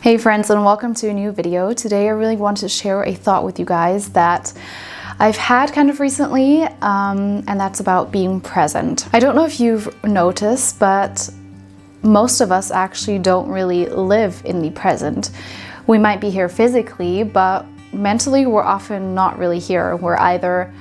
Hey friends, and welcome to a new video. Today I really want to share a thought with you guys that I've had kind of recently, and that's about being present. I don't know if you've noticed, but most of us actually don't really live in the present. We might be here physically, but mentally we're often not really here. We're either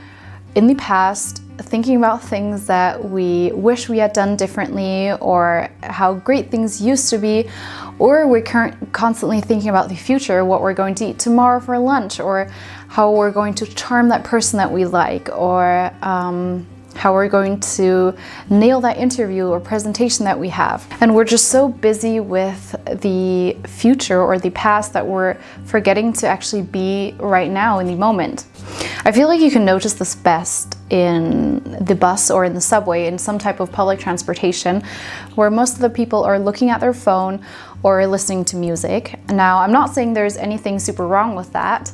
in the past, thinking about things that we wish we had done differently or how great things used to be, or we're constantly thinking about the future, what we're going to eat tomorrow for lunch, or how we're going to charm that person that we like, or how we're going to nail that interview or presentation that we have. And we're just so busy with the future or the past that we're forgetting to actually be right now in the moment. I feel like you can notice this best in the bus or in the subway, in some type of public transportation, where most of the people are looking at their phone or listening to music. Now, I'm not saying there's anything super wrong with that.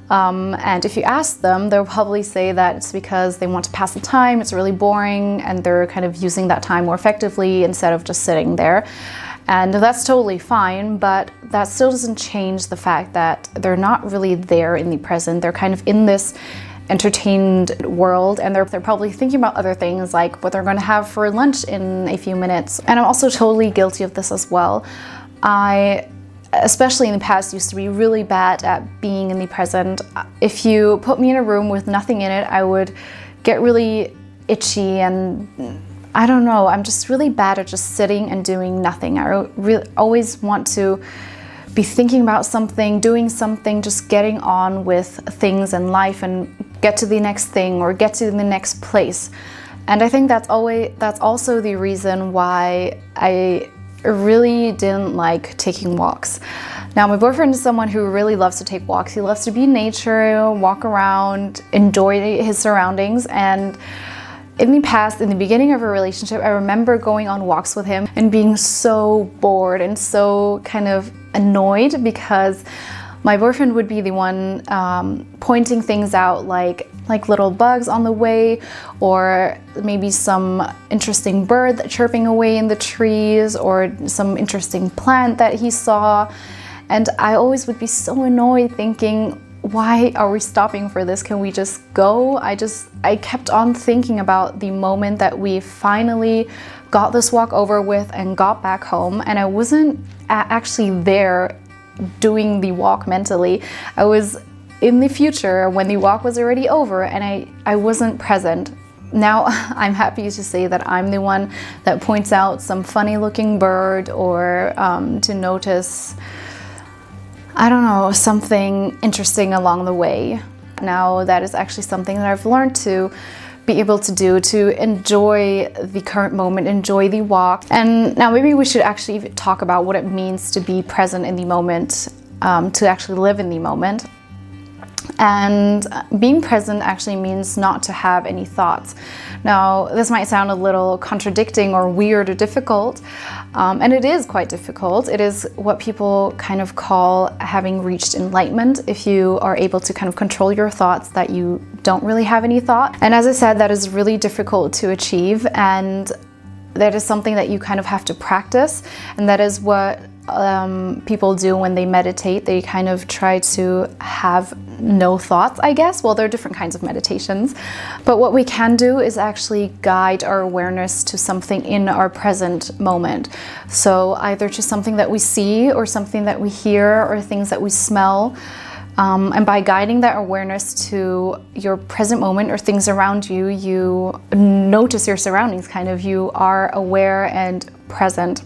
And if you ask them, they'll probably say that it's because they want to pass the time, it's really boring, and they're kind of using that time more effectively instead of just sitting there. And that's totally fine, but that still doesn't change the fact that they're not really there in the present. They're kind of in this entertained world, and they're probably thinking about other things like what they're going to have for lunch in a few minutes. And I'm also totally guilty of this as well. I, especially in the past, used to be really bad at being in the present. If you put me in a room with nothing in it, I would get really itchy, and I don't know, I'm just really bad at just sitting and doing nothing. I really always want to be thinking about something, doing something, just getting on with things in life and get to the next thing or get to the next place. And I think that's also the reason why I really didn't like taking walks. Now, my boyfriend is someone who really loves to take walks. He loves to be in nature, walk around, enjoy his surroundings. And in the past, in the beginning of a relationship, I remember going on walks with him and being so bored and so kind of annoyed because my boyfriend would be the one pointing things out, like little bugs on the way, or maybe some interesting bird chirping away in the trees, or some interesting plant that he saw. And I always would be so annoyed thinking, why are we stopping for this? Can we just go? I kept on thinking about the moment that we finally got this walk over with and got back home, and I wasn't actually there doing the walk mentally. I was in the future when the walk was already over, and I wasn't present. Now I'm happy to say that I'm the one that points out some funny looking bird, or to notice, I don't know, something interesting along the way. Now that is actually something that I've learned to be able to do, to enjoy the current moment, enjoy the walk. And now maybe we should actually talk about what it means to be present in the moment, to actually live in the moment. And being present actually means not to have any thoughts. Now, this might sound a little contradicting or weird or difficult, and it is quite difficult. It is what people kind of call having reached enlightenment, if you are able to kind of control your thoughts, that you don't really have any thought. And as I said, that is really difficult to achieve, and that is something that you kind of have to practice, and that is what people do when they meditate. They kind of try to have no thoughts, I guess. Well, there are different kinds of meditations, but what we can do is actually guide our awareness to something in our present moment. So either to something that we see, or something that we hear, or things that we smell. And by guiding that awareness to your present moment or things around you, you notice your surroundings, kind of. You are aware and present.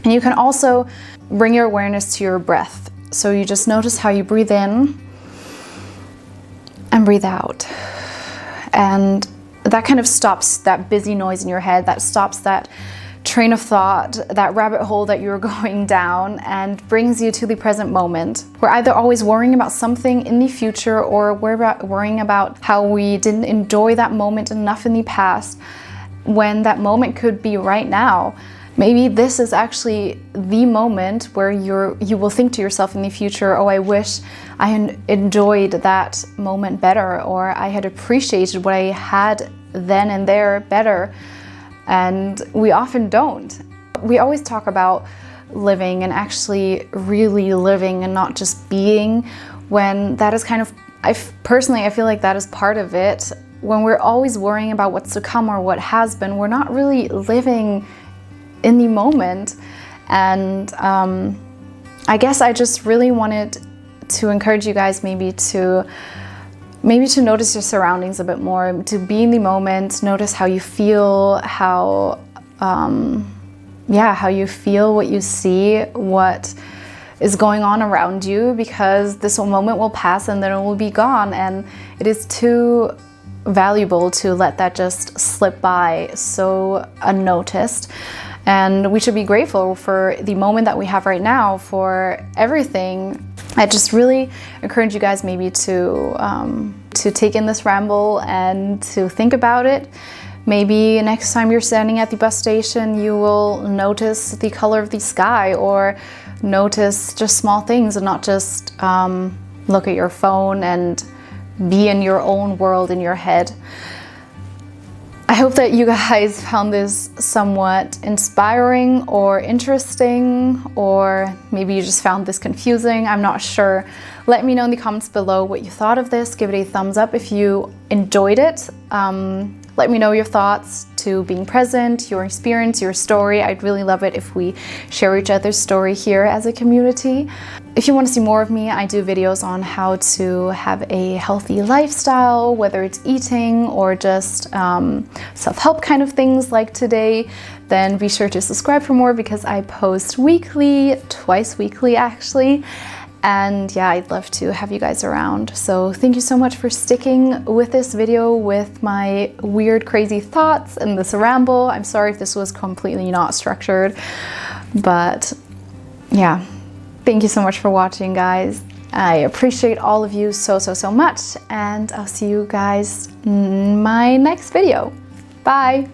And you can also bring your awareness to your breath. So you just notice how you breathe in and breathe out. And that kind of stops that busy noise in your head, that stops that train of thought, that rabbit hole that you're going down, and brings you to the present moment. We're either always worrying about something in the future, or we're worrying about how we didn't enjoy that moment enough in the past, when that moment could be right now. Maybe this is actually the moment where you will think to yourself in the future, oh, I wish I had enjoyed that moment better, or I had appreciated what I had then and there better. And we often don't. We always talk about living and actually really living and not just being, when that is kind of, personally, I feel like that is part of it. When we're always worrying about what's to come or what has been, we're not really living in the moment. And I guess I just really wanted to encourage you guys maybe to notice your surroundings a bit more, to be in the moment, notice how you feel, how you feel, what you see, what is going on around you, because this moment will pass and then it will be gone, and it is too valuable to let that just slip by so unnoticed. And we should be grateful for the moment that we have right now, for everything. I just really encourage you guys maybe to take in this ramble and to think about it. Maybe next time you're standing at the bus station, you will notice the color of the sky, or notice just small things and not just look at your phone and be in your own world in your head. I hope that you guys found this somewhat inspiring or interesting, or maybe you just found this confusing. I'm not sure. Let me know in the comments below what you thought of this. Give it a thumbs up if you enjoyed it. Let me know your thoughts to being present, your experience, your story. I'd really love it if we share each other's story here as a community. If you want to see more of me, I do videos on how to have a healthy lifestyle, whether it's eating or just self-help kind of things like today. Then be sure to subscribe for more, because I post weekly, twice weekly actually. And yeah, I'd love to have you guys around. So thank you so much for sticking with this video, with my weird, crazy thoughts and this ramble. I'm sorry if this was completely not structured, but yeah, thank you so much for watching, guys. I appreciate all of you so much, and I'll see you guys in my next video. Bye.